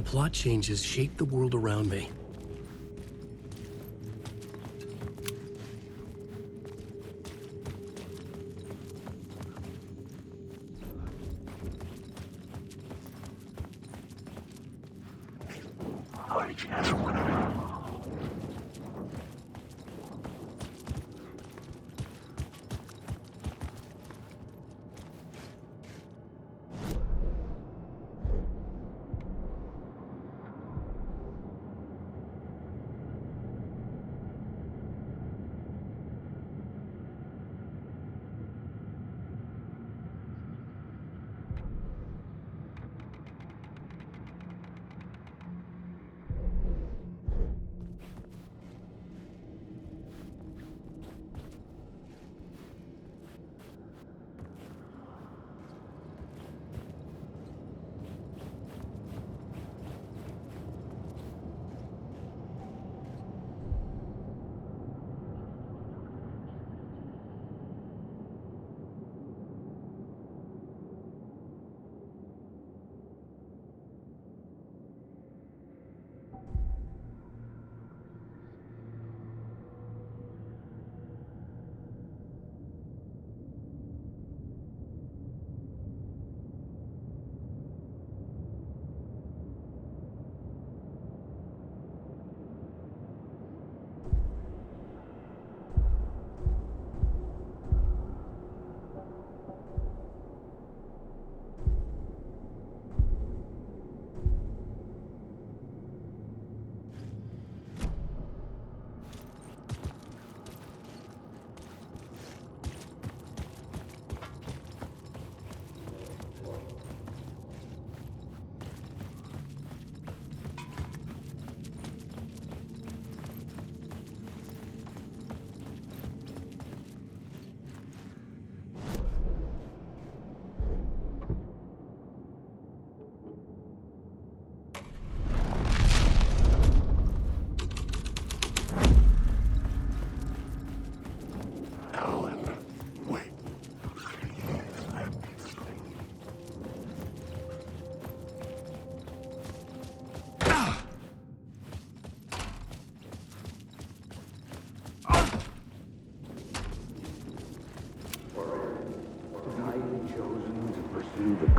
plot changes shape the world around me.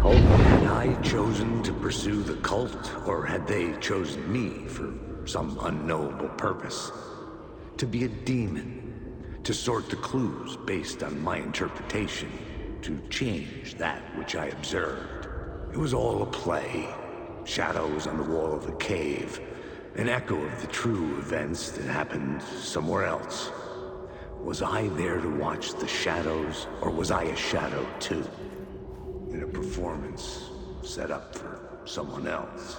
Had I chosen to pursue the cult, or had they chosen me for some unknowable purpose? To be a demon, to sort the clues based on my interpretation, to change that which I observed. It was all a play. Shadows on the wall of the cave, an echo of the true events that happened somewhere else. Was I there to watch the shadows, or was I a shadow too? In a performance set up for someone else.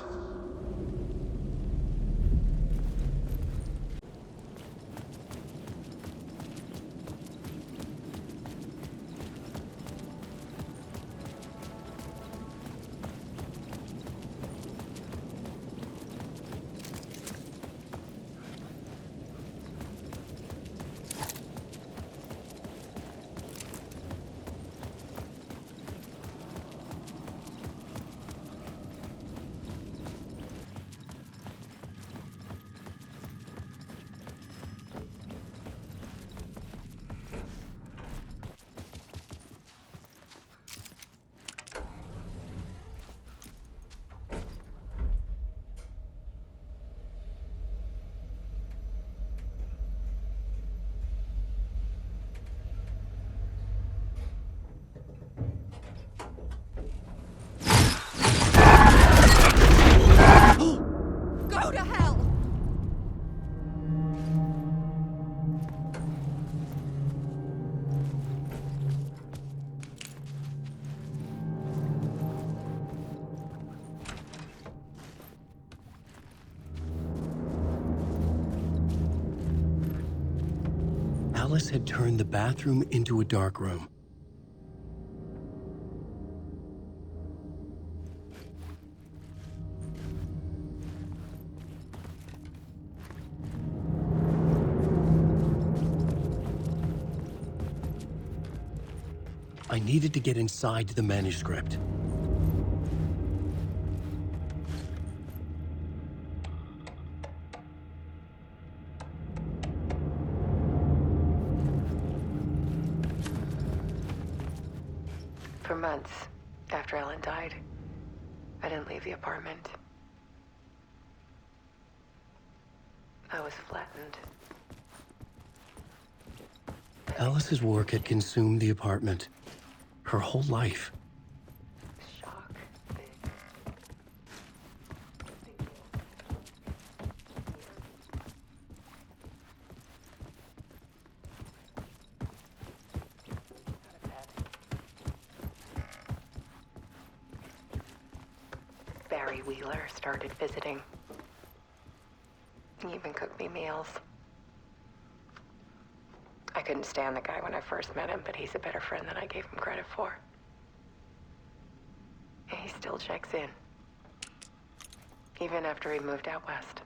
Alice had turned the bathroom into a dark room. I needed to get inside the manuscript. For months after Ellen died, I didn't leave the apartment. I was flattened. Alice's work had consumed the apartment. Her whole life. Shock. Barry Wheeler started visiting. He even cooked me meals. I couldn't stand the guy when I first met him, but he's a better friend than I gave him credit for. And he still checks in. Even after he moved out west.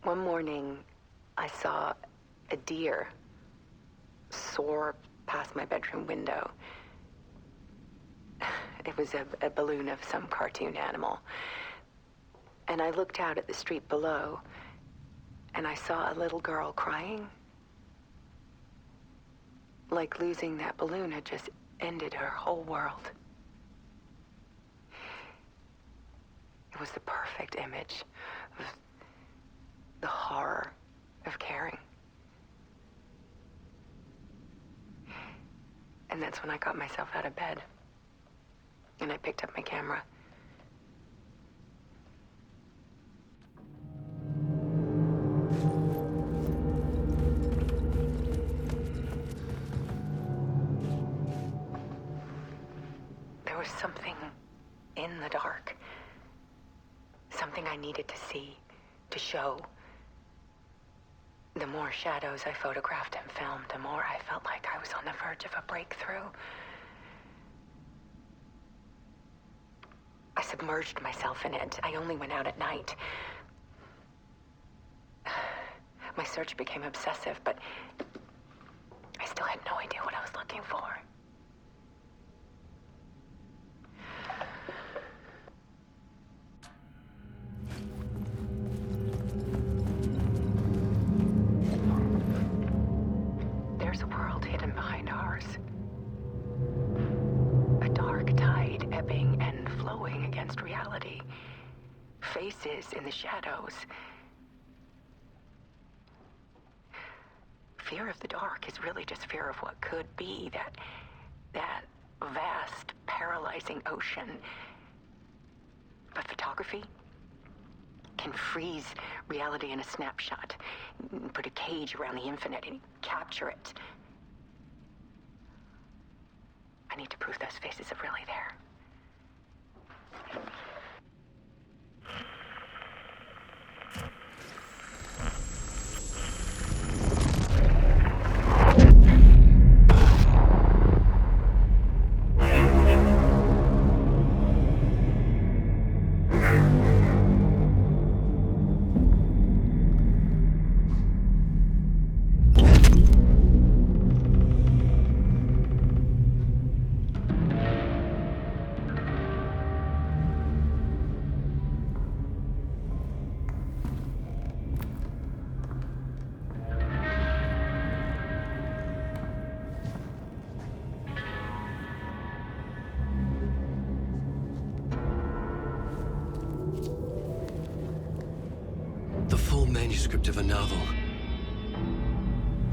One morning, I saw a deer soar past my bedroom window. It was a balloon of some cartoon animal. And I looked out at the street below, and I saw a little girl crying. Like losing that balloon had just ended her whole world. It was the perfect image of the horror of caring. And that's when I got myself out of bed. And I picked up my camera. There was something in the dark. Something I needed to see, to show. The more shadows I photographed and filmed, the more I felt like I was on the verge of a breakthrough. I submerged myself in it. I only went out at night. My search became obsessive, but I still had no idea what I was looking for. There's a world hidden behind ours. A dark tide ebbing and flowing against reality. Faces in the shadows. Fear of the dark is really just fear of what could be, that vast, paralyzing ocean. But photography can freeze reality in a snapshot, put a cage around the infinite and capture it. I need to prove those faces are really there. The full manuscript of a novel.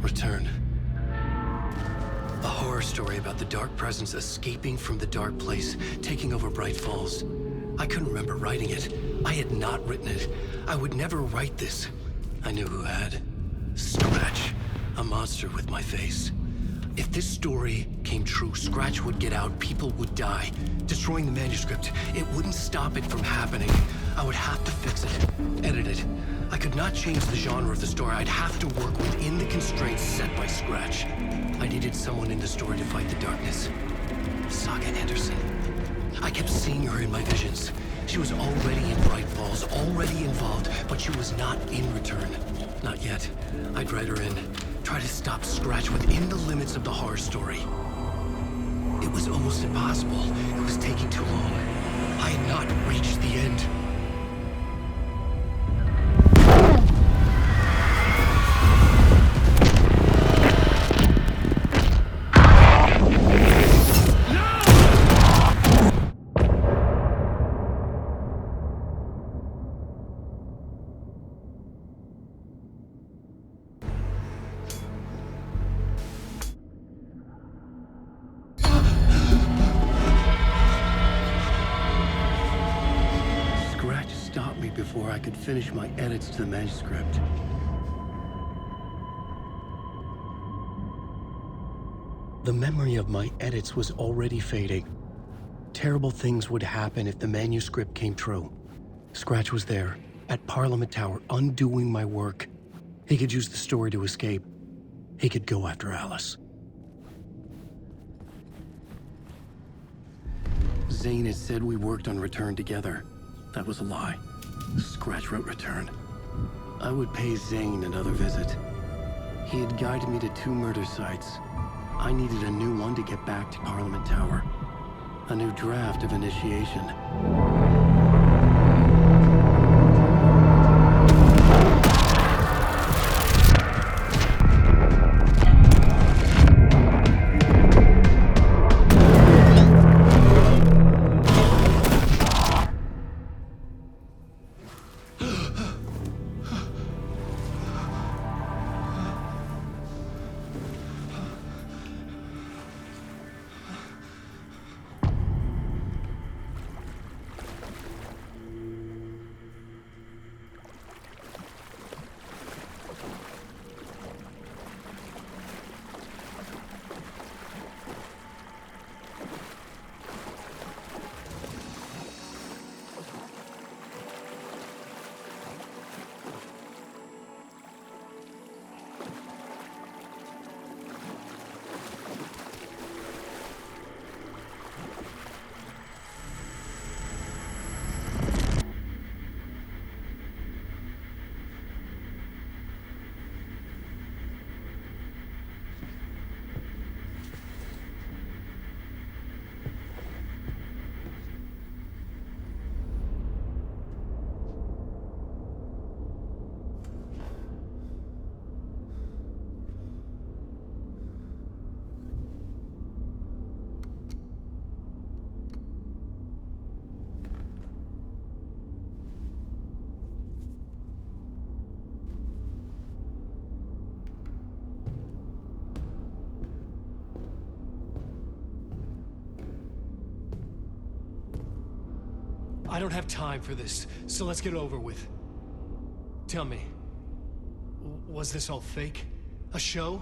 Return. A horror story about the dark presence escaping from the dark place, taking over Bright Falls. I couldn't remember writing it. I had not written it. I would never write this. I knew who had. Scratch. A monster with my face. If this story came true, Scratch would get out, people would die. Destroying the manuscript, it wouldn't stop it from happening. I would have to fix it, edit it. I could not change the genre of the story. I'd have to work within the constraints set by Scratch. I needed someone in the story to fight the darkness. Saga Anderson. I kept seeing her in my visions. She was already in Bright Falls, already involved, but she was not in Return. Not yet. I'd write her in. Try to stop Scratch within the limits of the horror story. It was almost impossible. It was taking too long. I had not reached the end. Before I could finish my edits to the manuscript. The memory of my edits was already fading. Terrible things would happen if the manuscript came true. Scratch was there, at Parliament Tower, undoing my work. He could use the story to escape. He could go after Alice. Zane had said we worked on Return together. That was a lie. Scratch wrote Return. I would pay Zane another visit. He had guided me to 2 murder sites. I needed a new one to get back to Parliament Tower. A new draft of initiation. I don't have time for this, so let's get over with. Tell me, was this all fake? A show?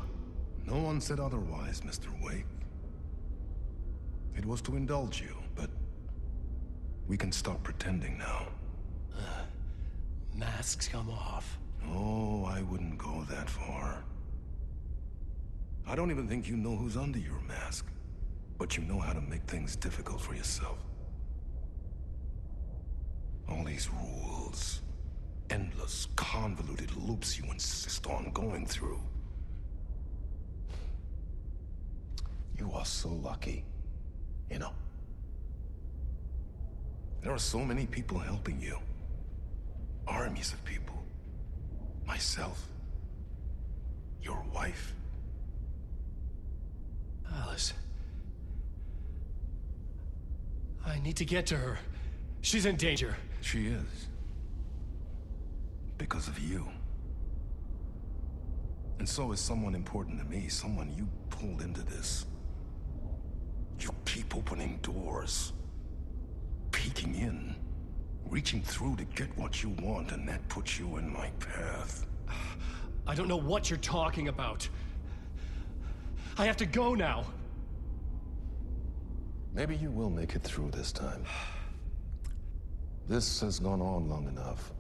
No one said otherwise, Mr. Wake. It was to indulge you, but we can stop pretending now. Masks come off. Oh, I wouldn't go that far. I don't even think you know who's under your mask, but you know how to make things difficult for yourself. All these rules, endless, convoluted loops you insist on going through. You are so lucky, you know. There are so many people helping you. Armies of people. Myself. Your wife. Alice. I need to get to her. She's in danger. She is. because of you. And so is someone important to me, someone you pulled into this. You keep opening doors, peeking in, reaching through to get what you want, and that puts you in my path. I don't know what you're talking about. I have to go now. Maybe you will make it through this time. This has gone on long enough.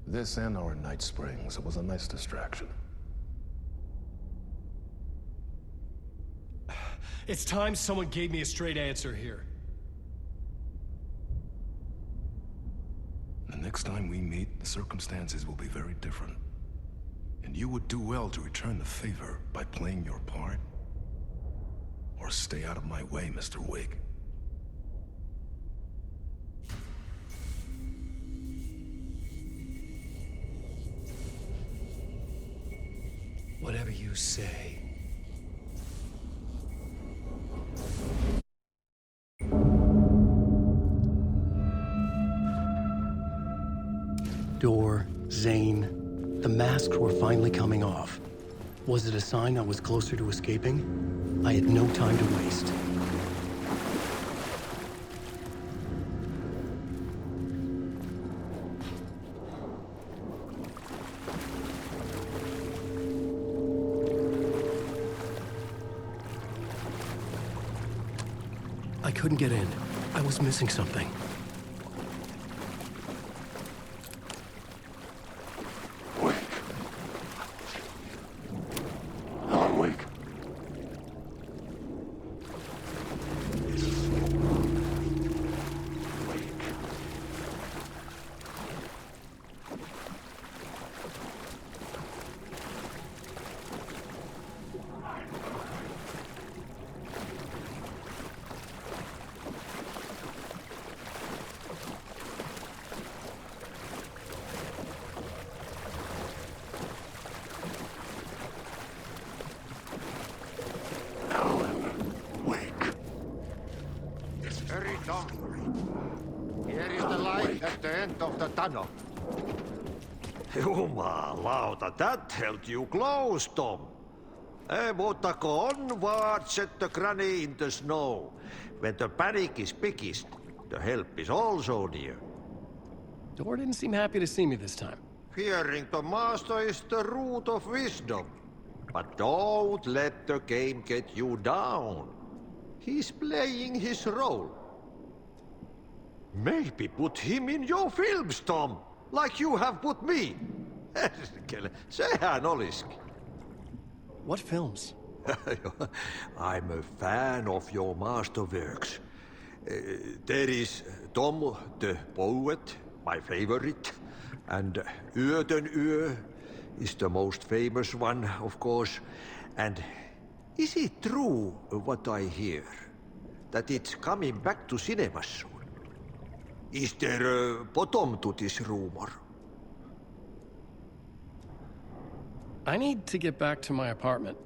This and our Night Springs. It was a nice distraction. It's time someone gave me a straight answer here. The next time we meet, the circumstances will be very different. And you would do well to return the favor by playing your part. Or stay out of my way, Mr. Wake. Whatever you say. Door, Zane, the masks were finally coming off. Was it a sign I was closer to escaping? I had no time to waste. I couldn't get in. I was missing something. Wake. Alan Wake. Hurry, Tom. Here is the light at the end of the tunnel. Jumalauta, that held you close, Tom. Mutta go onward, set the granny in the snow. When the panic is biggest, the help is also near. Door didn't seem happy to see me this time. Fearing the master is the root of wisdom. But don't let the game get you down. He's playing his role. Maybe put him in your films, Tom, like you have put me. Sehän olisikin. What films? I'm a fan of your masterworks. There is Tom the Poet, my favorite, and Yötön Yö is the most famous one, of course. And is it true what I hear, that it's coming back to cinemas soon? Is there a bottom to this rumor? I need to get back to my apartment.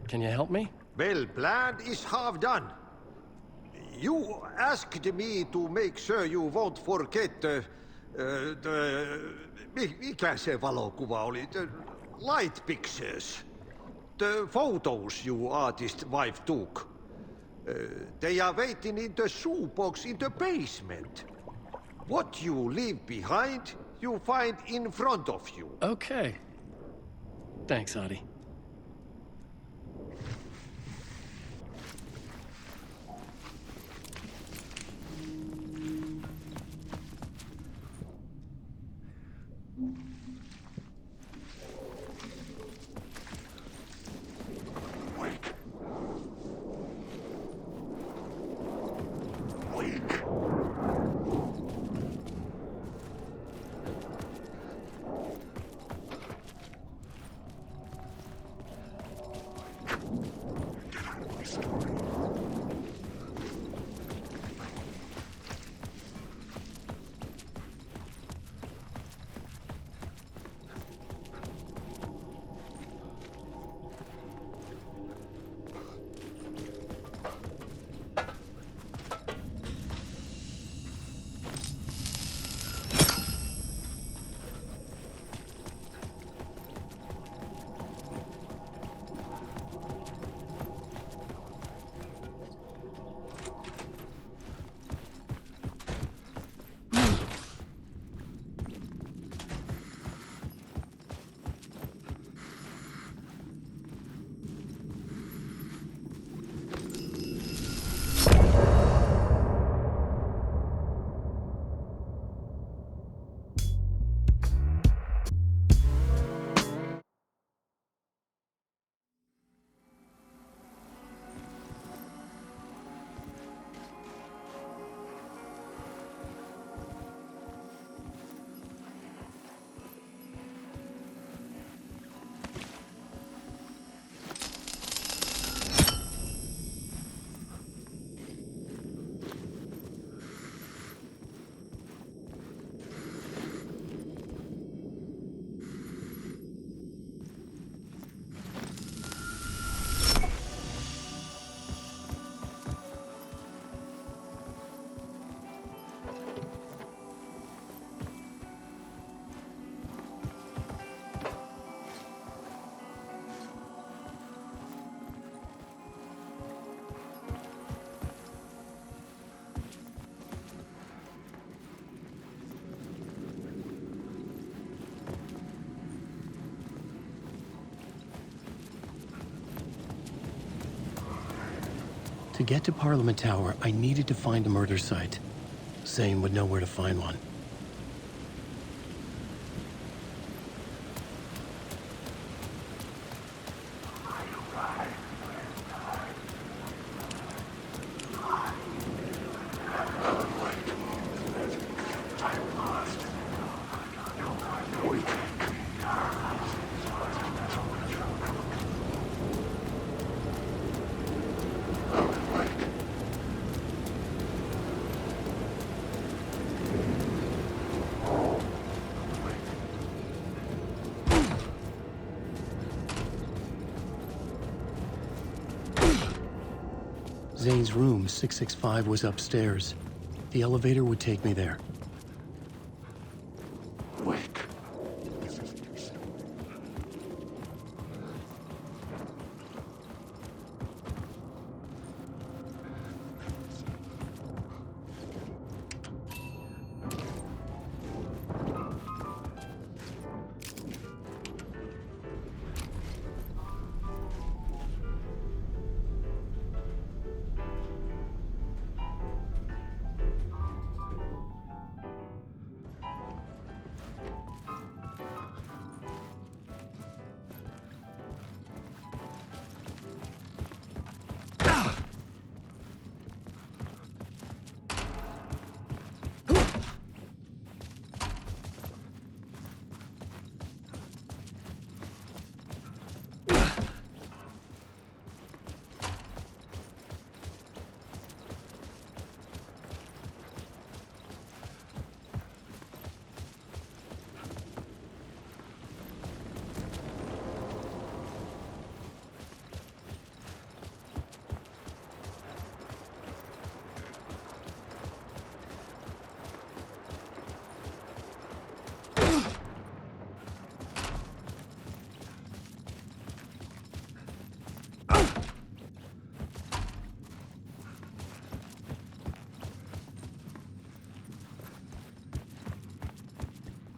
Can you help me? Well, plan is half done. You asked me to make sure you won't forget mikä se valokuva oli? The light pictures. The photos your artist wife took. They are waiting in the shoebox in the basement. What you leave behind, you find in front of you. Okay. Thanks, Adi. Wake. Wake. Get out of my story. To get to Parliament Tower, I needed to find a murder site. Zane would know where to find one. Zane's room, 665, was upstairs. The elevator would take me there. Wait.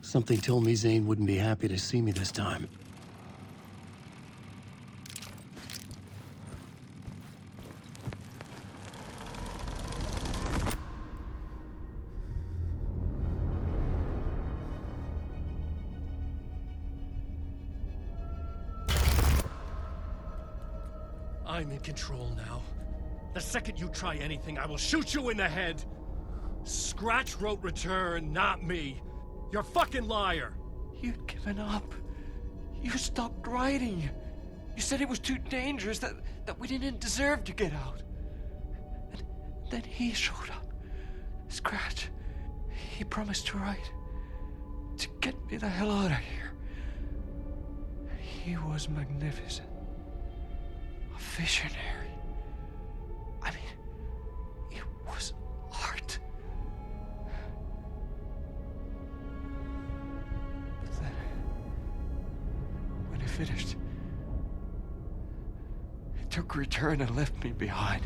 Something told me Zane wouldn't be happy to see me this time. I'm in control now. The second you try anything, I will shoot you in the head! Scratch wrote return, not me. You're a fucking liar! You'd given up. You stopped writing. You said it was too dangerous, that we didn't deserve to get out. And then he showed up. Scratch. He promised to write. To get me the hell out of here. He was magnificent. A visionary. I mean, it was art. But then, when he finished, he took return and left me behind.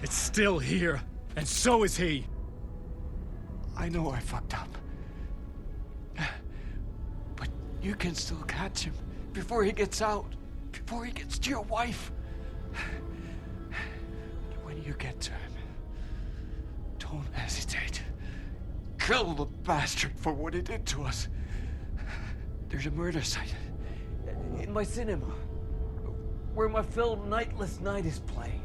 It's still here, and so is he. I know I fucked up. But you can still catch him before he gets out, before he gets to your wife. When you get to him, don't hesitate. Kill the bastard for what he did to us. There's a murder site in my cinema where my film Nightless Night is playing.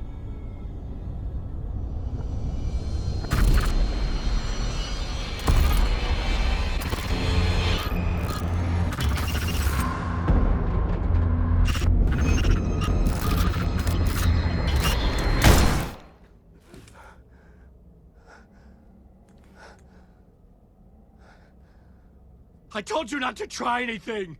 I told you not to try anything!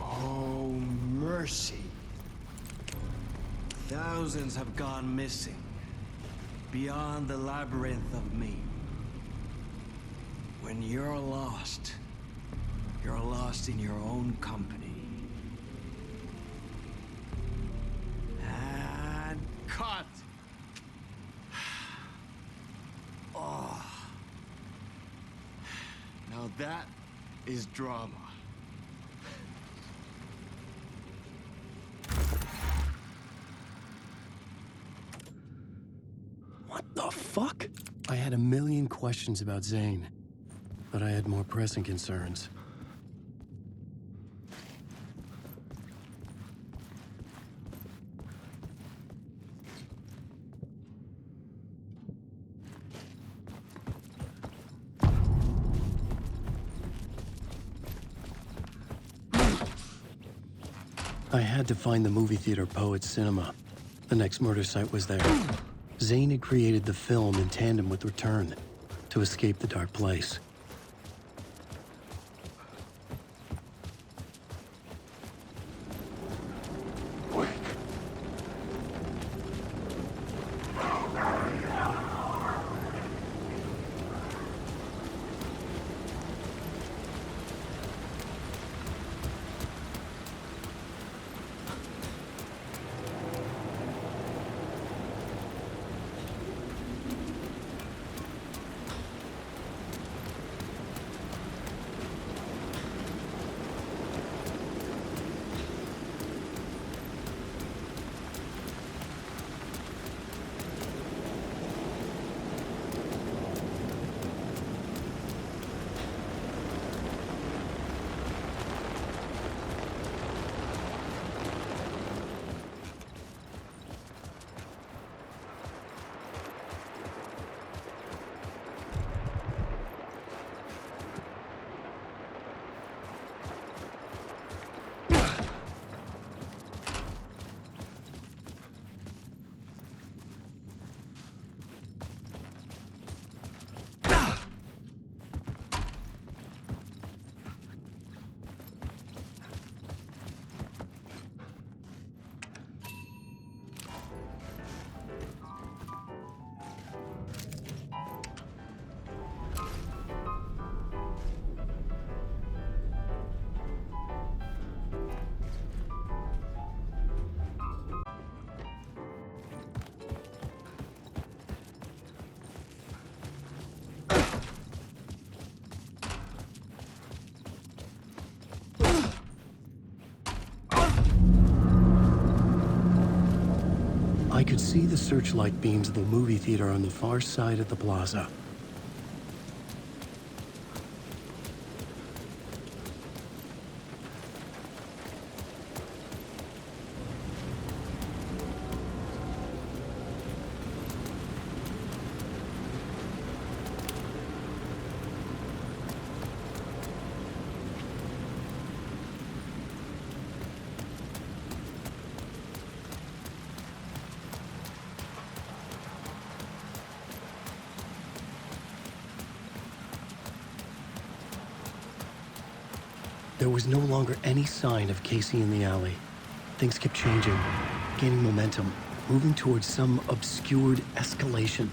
Oh, mercy. Thousands have gone missing, beyond the labyrinth of me. When you're lost in your own company. And cut! Oh. Now that is drama. What the fuck? I had a million questions about Zane, but I had more pressing concerns. I had to find the movie theater Poets Cinema. The next murder site was there. Zane had created the film in tandem with Return to escape the dark place. I could see the searchlight beams of the movie theater on the far side of the plaza. There was no longer any sign of Casey in the alley. Things kept changing, gaining momentum, moving towards some obscured escalation.